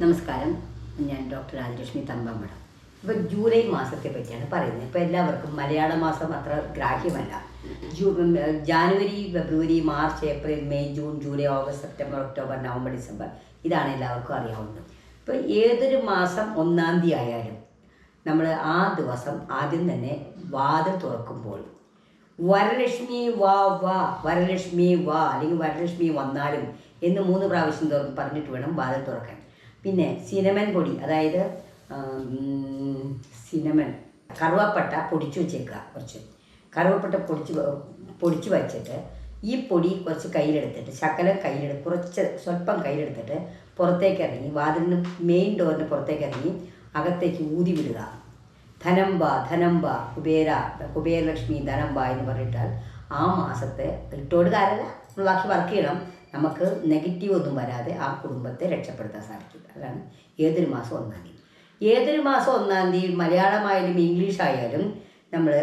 നമസ്കാരം. ഞാൻ ഡോക്ടർ രാജലക്ഷ്മി തമ്പാമഠം. ഇപ്പോൾ ജൂലൈ മാസത്തെ പറ്റിയാണ് പറയുന്നത്. ഇപ്പോൾ എല്ലാവർക്കും മലയാള മാസം അത്ര ഗ്രാഹ്യമല്ല. January, February, March, April, May, June, July, August, September, October, November, December ഇതാണ് എല്ലാവർക്കും അറിയാവുന്നത്. ഇപ്പോൾ ഏതൊരു മാസം 1-ാം തീയതി ആയാലും നമ്മൾ ആ ദിവസം ആദ്യം തന്നെ വാതിൽ തുറക്കുമ്പോൾ വരലക്ഷ്മി വാ വാ, വരലക്ഷ്മി വാ, അല്ലെങ്കിൽ വരലക്ഷ്മി വന്നാലും എന്ന് 3 പ്രാവശ്യം പറഞ്ഞിട്ട് വേണം വാതിൽ തുറക്കാൻ. പിന്നെ സിനമൻ പൊടി, അതായത് സിനമൻ കറുവപ്പട്ട പൊടിച്ചു വെച്ചേക്കുക. കുറച്ച് കറുവപ്പട്ട പൊടിച്ച് വച്ചിട്ട് ഈ പൊടി കുറച്ച് കയ്യിലെടുത്തിട്ട് ശകലം കുറച്ച് സ്വല്പം കയ്യിലെടുത്തിട്ട് പുറത്തേക്ക് ഇറങ്ങി, വാതിലിന് മെയിൻ ഡോറിന് പുറത്തേക്ക് ഇറങ്ങി അകത്തേക്ക് ഊതി വിടുക. ധനംബ ധനംബ, കുബേരലക്ഷ്മി ധനംബ എന്ന് പറഞ്ഞിട്ടാൽ ആ മാസത്തെ ഇട്ടോട് കാരല്ല, ബാക്കി വർക്ക് ചെയ്യണം. നമുക്ക് നെഗറ്റീവ് ഒന്നും വരാതെ ആ കുടുംബത്തെ രക്ഷപ്പെടുത്താൻ സാധിക്കും. അതാണ് ഏതൊരു മാസം 1-ാം തീയതി. ഏതൊരു മാസം 1-ാം തീയതി മലയാളമായാലും ഇംഗ്ലീഷ് ആയാലും നമ്മുടെ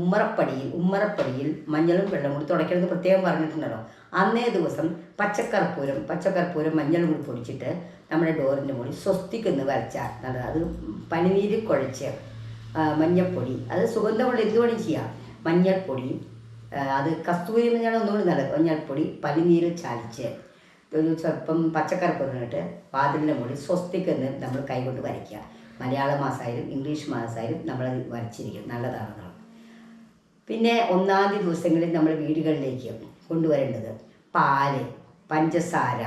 ഉമ്മറപ്പടിയിൽ മഞ്ഞളും വെള്ളം കൂടി തുടയ്ക്കണമെന്ന് പ്രത്യേകം പറഞ്ഞിട്ടുണ്ടല്ലോ. അന്നേ ദിവസം പച്ചക്കർപ്പൂരം മഞ്ഞളും കൂടി പൊടിച്ചിട്ട് നമ്മുടെ ഡോറിൻ്റെ മുകളിൽ സ്വസ്തിക്കെന്ന് വരച്ചാൽ നല്ലത്. അത് പനിനീര് കുഴച്ച് മഞ്ഞൾപ്പൊടി, അത് സുഗന്ധമുള്ള എന്തുവേണം ചെയ്യാം. മഞ്ഞൾപ്പൊടി, അത് കസ്തൂരി മഞ്ഞൾ ഒന്നുകൂടി നല്ലത്. മഞ്ഞൾപ്പൊടി പനിനീര് ചാലിച്ച് ഒരു സ്വല്പം പച്ചക്കർപ്പൂരം ഇട്ട് വാതിലിൻ്റെ മുകളിൽ സ്വസ്തിക്കെന്ന് നമ്മൾ കൈകൊണ്ട് വരയ്ക്കുക. മലയാള മാസമായാലും ഇംഗ്ലീഷ് മാസമായാലും നമ്മളത് വരച്ചിരിക്കും, നല്ലതാണെന്നാണ്. പിന്നെ 1-ാം തീയതി ദിവസങ്ങളിൽ നമ്മൾ വീടുകളിലേക്ക് കൊണ്ടുവരേണ്ടത് പാല്, പഞ്ചസാര,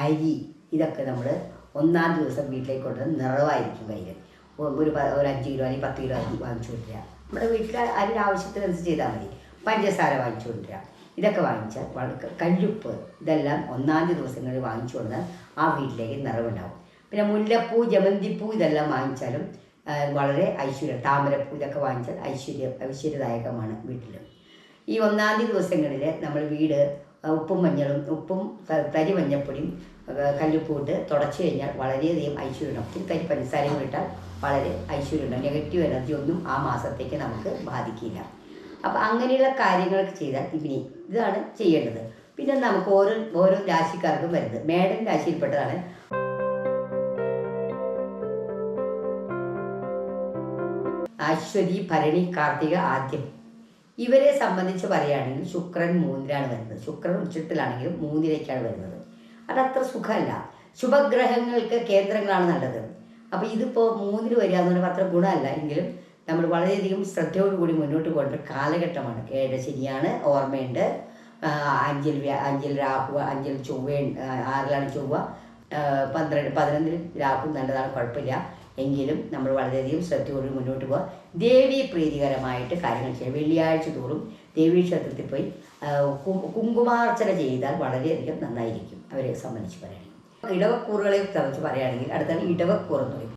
അരി, ഇതൊക്കെ നമ്മൾ 1-ാം ദിവസം വീട്ടിലേക്ക് കൊണ്ടുവന്ന് നിറവായിരിക്കും കയ്യിൽ. ഒരു 5 കിലോ അല്ലെങ്കിൽ 10 കിലോ അരി വാങ്ങിച്ചു കൊണ്ടുവരിക. നമ്മുടെ വീട്ടിൽ അരിയുടെ ആവശ്യത്തിനനുസരിച്ച് ചെയ്താൽ മതി. പഞ്ചസാര വാങ്ങിച്ചു കൊണ്ടുവരിക. ഇതൊക്കെ വാങ്ങിച്ചാൽ കല്ലുപ്പ്, ഇതെല്ലാം 1-ാം തീയതി ദിവസങ്ങളിൽ വാങ്ങിച്ചു കൊണ്ടുവന്നാൽ ആ വീട്ടിലേക്ക് നിറവുണ്ടാവും. പിന്നെ മുല്ലപ്പൂ, ജമന്തിപ്പൂ ഇതെല്ലാം വാങ്ങിച്ചാലും വളരെ ഐശ്വര്യം. താമരപ്പൂ ഇതൊക്കെ വാങ്ങിച്ചാൽ ഐശ്വര്യദായകമാണ് വീട്ടിൽ. ഈ 1-ാം തീയതി ദിവസങ്ങളിൽ നമ്മൾ വീട് ഉപ്പും തരി മഞ്ഞപ്പൊടിയും കല്ലുപ്പൂ ഇട്ട് തുടച്ചു കഴിഞ്ഞാൽ വളരെയധികം ഐശ്വര്യം. ഒത്തിരി തരി പഞ്ചസാരയും ഇട്ടാൽ വളരെ ഐശ്വര്യം ഉണ്ടാകും. നെഗറ്റീവ് എനർജി ഒന്നും ആ മാസത്തേക്ക് നമുക്ക് ബാധിക്കില്ല. അപ്പം അങ്ങനെയുള്ള കാര്യങ്ങളൊക്കെ ചെയ്താൽ ഇതാണ് ചെയ്യേണ്ടത്. പിന്നെ നമുക്ക് ഓരോ രാശിക്കാർക്കും വരുന്നത് മേടൻ രാശിയിൽപ്പെട്ടതാണ്. അശ്വതി, ഭരണി, കാർത്തിക, ആദ്യം ഇവരെ സംബന്ധിച്ച് പറയുകയാണെങ്കിൽ ശുക്രൻ 3-ലാണ് വരുന്നത്. ശുക്രൻ ഉച്ചത്തിലാണെങ്കിലും 3-ലേക്കാണ് വരുന്നത്. അതത്ര സുഖമല്ല. ശുഭഗ്രഹങ്ങൾക്ക് കേന്ദ്രങ്ങളാണ് നല്ലത്. അപ്പോൾ ഇതിപ്പോൾ 3-ൽ വരിക എന്ന് പറയുമ്പോൾ അത്ര ഗുണമല്ല. എങ്കിലും നമ്മൾ വളരെയധികം ശ്രദ്ധയോടുകൂടി മുന്നോട്ട് പോകേണ്ട കാലഘട്ടമാണ്. 7 ശനിയാണ്, ഓർമ്മയുണ്ട്. 5-ൽ രാഹു, 5-ൽ ചൊവ്വ, 6-ലാണ് ചൊവ്വ, 11-ൽ രാഹു നല്ലതാണ്, കുഴപ്പമില്ല. എങ്കിലും നമ്മൾ വളരെയധികം ശ്രദ്ധയോട് മുന്നോട്ട് പോകാം. ദേവീ പ്രീതികരമായിട്ട് കാര്യങ്ങൾ ചെയ്യുക. വെള്ളിയാഴ്ച തോറും ദേവീക്ഷേത്രത്തിൽ പോയി കുങ്കുമാർച്ചന ചെയ്താൽ വളരെയധികം നന്നായിരിക്കും അവരെ സംബന്ധിച്ച് പറയുകയാണെങ്കിൽ. ഇടവക്കൂറുകളെ സംബന്ധിച്ച് പറയുകയാണെങ്കിൽ അടുത്താണ് ഇടവക്കൂർ എന്ന് പറയും.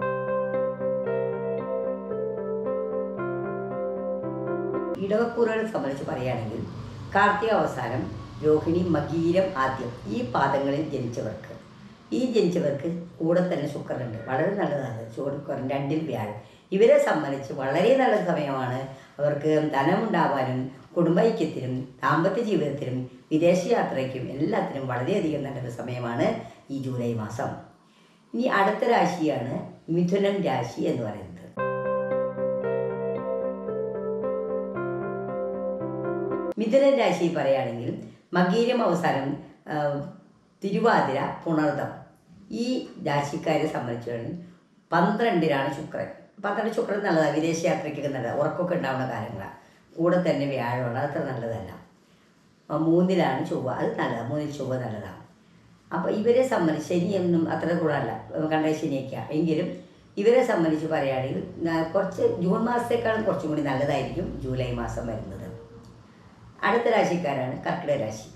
ഇടവക്കൂറുകളെ സംബന്ധിച്ച് പറയുകയാണെങ്കിൽ കാർത്തിക അവസാനം, രോഹിണി, മകീരം ആദ്യം, ഈ പാദങ്ങളിൽ ജനിച്ചവർക്ക് കൂടെ തന്നെ ശുക്രനുണ്ട്. വളരെ നല്ലതാണ്. ശുക്രൻ 2-ൽ വ്യാഴം. ഇവരെ സംബന്ധിച്ച് വളരെ നല്ല സമയമാണ്. അവർക്ക് ധനമുണ്ടാവാനും കുടുംബൈക്യത്തിനും ദാമ്പത്യ ജീവിതത്തിനും വിദേശയാത്രയ്ക്കും എല്ലാത്തിനും വളരെയധികം നല്ലൊരു സമയമാണ് ഈ ജൂലൈ മാസം. ഇനി അടുത്ത രാശിയാണ് മിഥുനം രാശി എന്ന് പറയുന്നത്. മിഥുനം രാശി പറയുകയാണെങ്കിൽ മകീരം അവസാനം, തിരുവാതിര, പുണർദം, ഈ രാശിക്കാരെ സംബന്ധിച്ചാണെങ്കിൽ 12-ലാണ് ശുക്രൻ. 12 ശുക്രൻ നല്ലതാണ്. വിദേശയാത്രയ്ക്കൊക്കെ നല്ലതാണ്. ഉറക്കമൊക്കെ ഉണ്ടാവുന്ന കാര്യങ്ങളാണ്. കൂടെ തന്നെ വ്യാഴമാണ്, അത്ര നല്ലതല്ല. 3-ലാണ് ചൊവ്വ, അത് നല്ലതാണ്. 3-ൽ ചൊവ്വ നല്ലതാണ്. അപ്പോൾ ഇവരെ സംബന്ധിച്ച് ശനിയൊന്നും അത്ര ഗുണമല്ല, കണ്ട ശനിയൊക്കെ. എങ്കിലും ഇവരെ സംബന്ധിച്ച് പറയുകയാണെങ്കിൽ കുറച്ച് ജൂൺ മാസത്തേക്കാളും കുറച്ചും കൂടി നല്ലതായിരിക്കും ജൂലൈ മാസം വരുന്നത്. അടുത്ത രാശിക്കാരാണ് കർക്കിടക രാശി.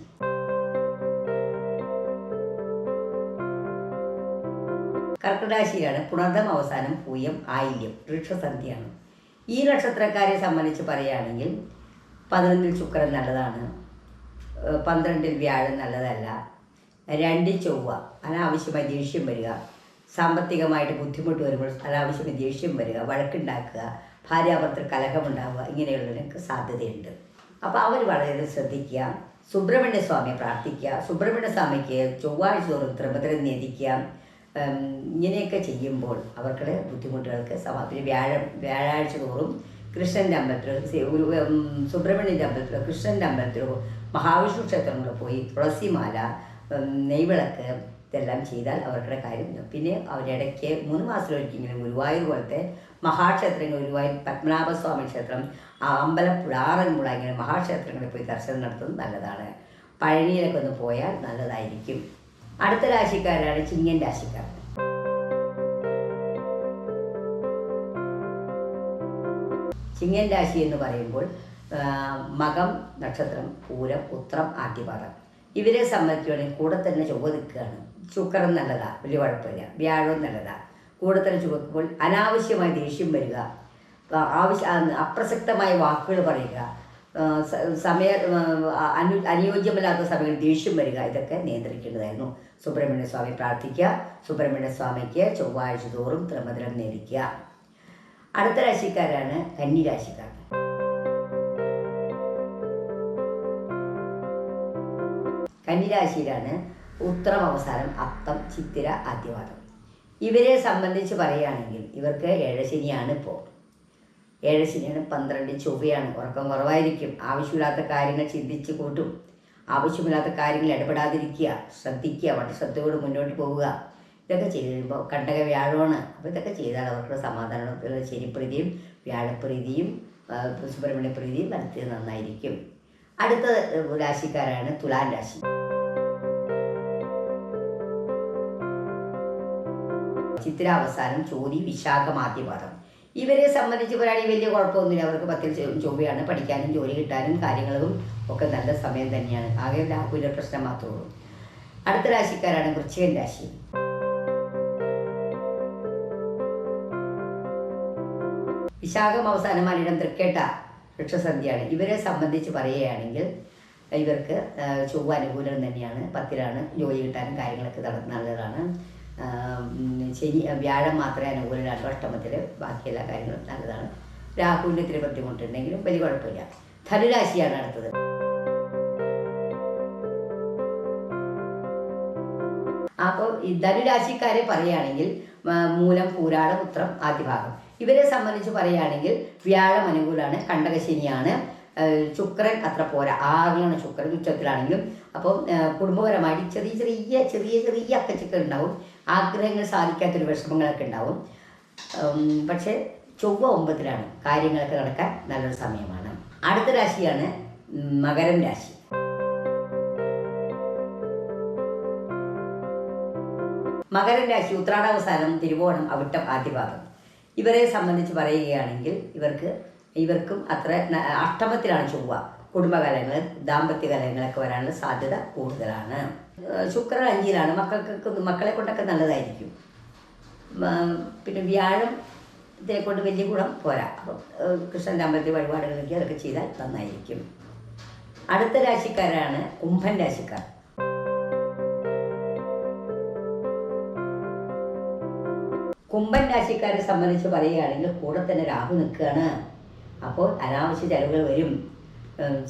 കർക്കിടക രാശിയിലാണ് പുണർദം അവസാനം, പൂയം, ആയില്യം, വൃക്ഷസന്ധിയാണ്. ഈ നക്ഷത്രക്കാരെ സംബന്ധിച്ച് പറയുകയാണെങ്കിൽ 11-ൽ ശുക്രൻ നല്ലതാണ്, 12-ൽ വ്യാഴം നല്ലതല്ല, 2-ൽ ചൊവ്വ, അനാവശ്യമായി ദേഷ്യം വരിക, സാമ്പത്തികമായിട്ട് ബുദ്ധിമുട്ട് വരുമ്പോൾ അനാവശ്യമായി ദേഷ്യം വരിക, വഴക്കുണ്ടാക്കുക, ഭാര്യാഭർത്തൃ കലഹമുണ്ടാവുക, ഇങ്ങനെയുള്ളതിനൊക്കെ സാധ്യതയുണ്ട്. അപ്പോൾ അവർ വളരെ ശ്രദ്ധിക്കുക. സുബ്രഹ്മണ്യ സ്വാമിയെ പ്രാർത്ഥിക്കുക. സുബ്രഹ്മണ്യ സ്വാമിക്ക് ചൊവ്വാഴ്ച തോറും ത്രിപുരം നേദിക്കുക. ഇങ്ങനെയൊക്കെ ചെയ്യുമ്പോൾ അവർക്കുടെ ബുദ്ധിമുട്ടുകൾക്ക് പിന്നെ വ്യാഴാഴ്ച തോറും കൃഷ്ണൻ്റെ അമ്പലത്തിലോ സുബ്രഹ്മണ്യൻ്റെ അമ്പലത്തിലോ കൃഷ്ണൻ്റെ അമ്പലത്തിലോ മഹാവിഷ്ണു ക്ഷേത്രങ്ങളിൽ പോയി തുളസിമാല, നെയ്വിളക്ക് ഇതെല്ലാം ചെയ്താൽ അവർക്കുടെ കാര്യം. പിന്നെ അവരിടയ്ക്ക് 3 മാസത്തിലൊരിക്കലും ഗുരുവായൂർ പോലത്തെ മഹാക്ഷേത്രങ്ങൾ, ഗുരുവായൂർ പത്മനാഭസ്വാമി ക്ഷേത്രം, അമ്പലപ്പുഴ, ആറന്മുള, ഇങ്ങനെ മഹാക്ഷേത്രങ്ങളിൽ പോയി ദർശനം നടത്തുന്നത് നല്ലതാണ്. പഴനിയിലൊക്കെ ഒന്ന് പോയാൽ നല്ലതായിരിക്കും. അടുത്ത രാശിക്കാരാണ് ചിങ്ങൻ രാശിക്കാർ. ചിങ്ങൻ രാശി എന്ന് പറയുമ്പോൾ മകം നക്ഷത്രം, പൂരം, ഉത്രം, ആദ്യപാദം. ഇവരെ സംബന്ധിക്കുകയാണെങ്കിൽ കൂടെ തന്നെ ചൊവ്വ നിൽക്കുകയാണ്. ശുക്രൻ നല്ലതാണ്, വലിയ കുഴപ്പമില്ല. വ്യാഴവും നല്ലതാണ്. കൂടെ തന്നെ ചുവക്കുമ്പോൾ അനാവശ്യമായി ദേഷ്യം വരിക, അപ്രസക്തമായ വാക്കുകൾ പറയുക, അനുയോജ്യമല്ലാത്ത സമയങ്ങളിൽ ദേഷ്യം വരിക, ഇതൊക്കെ നിയന്ത്രിക്കേണ്ടതായിരുന്നു. സുബ്രഹ്മണ്യ സ്വാമി പ്രാർത്ഥിക്കുക. സുബ്രഹ്മണ്യ സ്വാമിക്ക് ചൊവ്വാഴ്ച തോറും ത്രിമധുരം നേദിക്കുക. അടുത്ത രാശിക്കാരാണ് കന്നി രാശിക്കാർ. കന്നിരാശിയിലാണ് ഉത്രം അവസാനം, അത്തം, ചിത്തിര, ആദ്യപാദം. ഇവരെ സംബന്ധിച്ച് പറയുകയാണെങ്കിൽ ഇവർക്ക് ഏഴശനിയാണ്. ഇപ്പോൾ ഏഴശനിയാണ്, 12 ചൊവ്വയാണ്. ഉറക്കം കുറവായിരിക്കും. ആവശ്യമില്ലാത്ത കാര്യങ്ങൾ ചിന്തിച്ച് കൂട്ടും. ആവശ്യമില്ലാത്ത കാര്യങ്ങൾ ഇടപെടാതിരിക്കുക, ശ്രദ്ധിക്കുക, വളരെ ശ്രദ്ധയോട് മുന്നോട്ട് പോവുക. ഇതൊക്കെ ചെയ്ത് കഴിയുമ്പോൾ കണ്ടക വ്യാഴമാണ്. അപ്പോൾ ഇതൊക്കെ ചെയ്താൽ അവർക്ക് സമാധാനം, ശനിപ്രീതിയും വ്യാഴപ്രീതിയും സുബ്രഹ്മണ്യ പ്രീതിയും നടത്തിയത് നന്നായിരിക്കും. അടുത്ത രാശിക്കാരാണ് തുലാൻ രാശി. ചിത്തിര അവസാനം, ചോതി, വിശാഖം, ആദ്യപാദം. ഇവരെ സംബന്ധിച്ച് പറയുകയാണെങ്കിൽ വലിയ കുഴപ്പമൊന്നുമില്ല. അവർക്ക് 10 ചൊവ്വയാണ്. പഠിക്കാനും ജോലി കിട്ടാനും കാര്യങ്ങളും ഒക്കെ നല്ല സമയം തന്നെയാണ്. ആകെ ലാഭമില്ല, പ്രശ്നം മാത്രമേ ഉള്ളൂ. അടുത്ത രാശിക്കാരാണ് വൃശ്ചികൻ രാശി. വിശാഖം അവസാനം, മലയിടം, തൃക്കേട്ട, വൃക്ഷസന്ധ്യയാണ്. ഇവരെ സംബന്ധിച്ച് പറയുകയാണെങ്കിൽ ഇവർക്ക് ചൊവ്വ അനുകൂലം തന്നെയാണ്. 10ലാണ്. ജോലി കിട്ടാനും കാര്യങ്ങളൊക്കെ നല്ലതാണ്. വ്യാഴം മാത്രമേ അനുകൂലമാണ് അഷ്ടമത്തിൽ. ബാക്കി എല്ലാ കാര്യങ്ങളും നല്ലതാണ്. രാഹുവിൻ്റെ ഇത്തിരി ബുദ്ധിമുട്ടുണ്ടെങ്കിലും വലിയ കുഴപ്പമില്ല. ധനുരാശിയാണ് അടുത്തത്. അപ്പോൾ ഈ ധനുരാശിക്കാരെ പറയുകയാണെങ്കിൽ മൂലം, പൂരാടം, ഉത്രം, ആദ്യഭാഗം. ഇവരെ സംബന്ധിച്ച് പറയുകയാണെങ്കിൽ വ്യാഴം അനുകൂലമാണ്. കണ്ടകശനിയാണ്. ശുക്രൻ അത്ര പോരാ. 6ലാണ് ശുക്രൻ, ഉച്ചത്തിലാണെങ്കിലും. അപ്പം കുടുംബപരമായിട്ട് ചെറിയ അക്കച്ചക്കൾ ഉണ്ടാവും. ആഗ്രഹങ്ങൾ സാധിക്കാത്തൊരു വിഷമങ്ങളൊക്കെ ഉണ്ടാവും. പക്ഷേ ചൊവ്വ 9ലാണ്. കാര്യങ്ങളൊക്കെ നടക്കാൻ നല്ലൊരു സമയമാണ്. അടുത്ത രാശിയാണ് മകരം രാശി. മകരം രാശി ഉത്രാടാവസാനം, തിരുവോണം, അവിട്ടം, ആദ്യപാദം. ഇവരെ സംബന്ധിച്ച് പറയുകയാണെങ്കിൽ ഇവർക്കും അത്ര അഷ്ടമത്തിലാണ് ചൊവ്വ. കുടുംബകലങ്ങൾ, ദാമ്പത്യ കലങ്ങളൊക്കെ വരാനുള്ള സാധ്യത കൂടുതലാണ്. ശുക്രൻ 5ലാണ്. മക്കളെ കൊണ്ടൊക്കെ നല്ലതായിരിക്കും. പിന്നെ വ്യാഴം ഇതിനെക്കൊണ്ട് വലിയ ഗുണം പോരാ. അപ്പം കൃഷ്ണൻ്റെ അമ്പലത്തിൽ വഴിപാടുകളൊക്കെ അതൊക്കെ ചെയ്താൽ നന്നായിരിക്കും. അടുത്ത രാശിക്കാരാണ് കുംഭൻ രാശിക്കാർ. കുംഭൻ രാശിക്കാരെ സംബന്ധിച്ച് പറയുകയാണെങ്കിൽ കൂടെ തന്നെ രാഹു നിൽക്കുകയാണ്. അപ്പോൾ അനാവശ്യ ചെലവുകൾ വരും.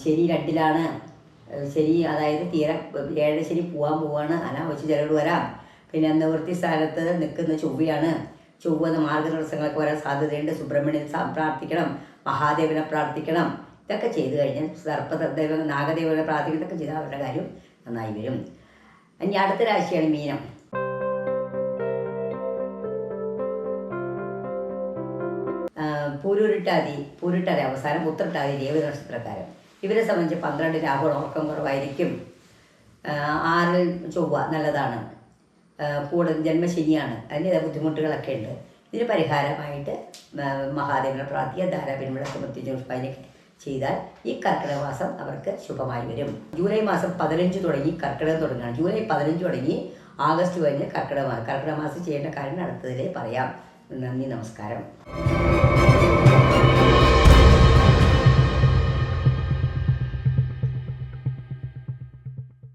ശനി 2ലാണ്. ശനി അതായത് തീരെ 7 ശനി പോവാണ്. അനാവശ്യ ചെലവുകൾ വരാം. പിന്നെ നിവൃത്തി സ്ഥാനത്ത് നിൽക്കുന്ന ചൊവ്വയാണ്. ചൊവ്വ മാർഗതടസ്സങ്ങളൊക്കെ വരാൻ സാധ്യതയുണ്ട്. സുബ്രഹ്മണ്യൻ പ്രാർത്ഥിക്കണം, മഹാദേവനെ പ്രാർത്ഥിക്കണം. ഇതൊക്കെ ചെയ്തു കഴിഞ്ഞാൽ സർപ്പദൈവം, നാഗദേവനെ പ്രാർത്ഥിക്കുന്നതൊക്കെ ചെയ്താൽ അവരുടെ കാര്യം നന്നായി വരും. ഇനി അടുത്ത രാശിയാണ് മീനം. പൂരുരുട്ടാതി അവസാനം, ഉത്രട്ടാതി, രേവതി നക്ഷത്രക്കാരൻ. ഇവരെ സംബന്ധിച്ച് 12 രാഹു ഉറക്കം കുറവായിരിക്കും. 6 ചൊവ്വ നല്ലതാണ്. കൂടെ ജന്മശനിയാണ്. അതിൻ്റെ ബുദ്ധിമുട്ടുകളൊക്കെ ഉണ്ട്. ഇതിന് പരിഹാരമായിട്ട് മഹാദേവനെ പ്രാർത്ഥിക്കുക, ധാരാപിൻവിളക്ക്, മൃത്യുഞ്ജോഷ്പാനൊക്കെ ചെയ്താൽ ഈ കർക്കിടക മാസം അവർക്ക് ശുഭമായി വരും. ജൂലൈ മാസം 15 തുടങ്ങി കർക്കിടകം തുടങ്ങുകയാണ്. ജൂലൈ 15 തുടങ്ങി ആഗസ്റ്റ് കഴിഞ്ഞ് കർക്കിടക മാസം ചെയ്യേണ്ട കാര്യം അടുത്തതിലേ പറയാം. നന്ദി, നമസ്കാരം.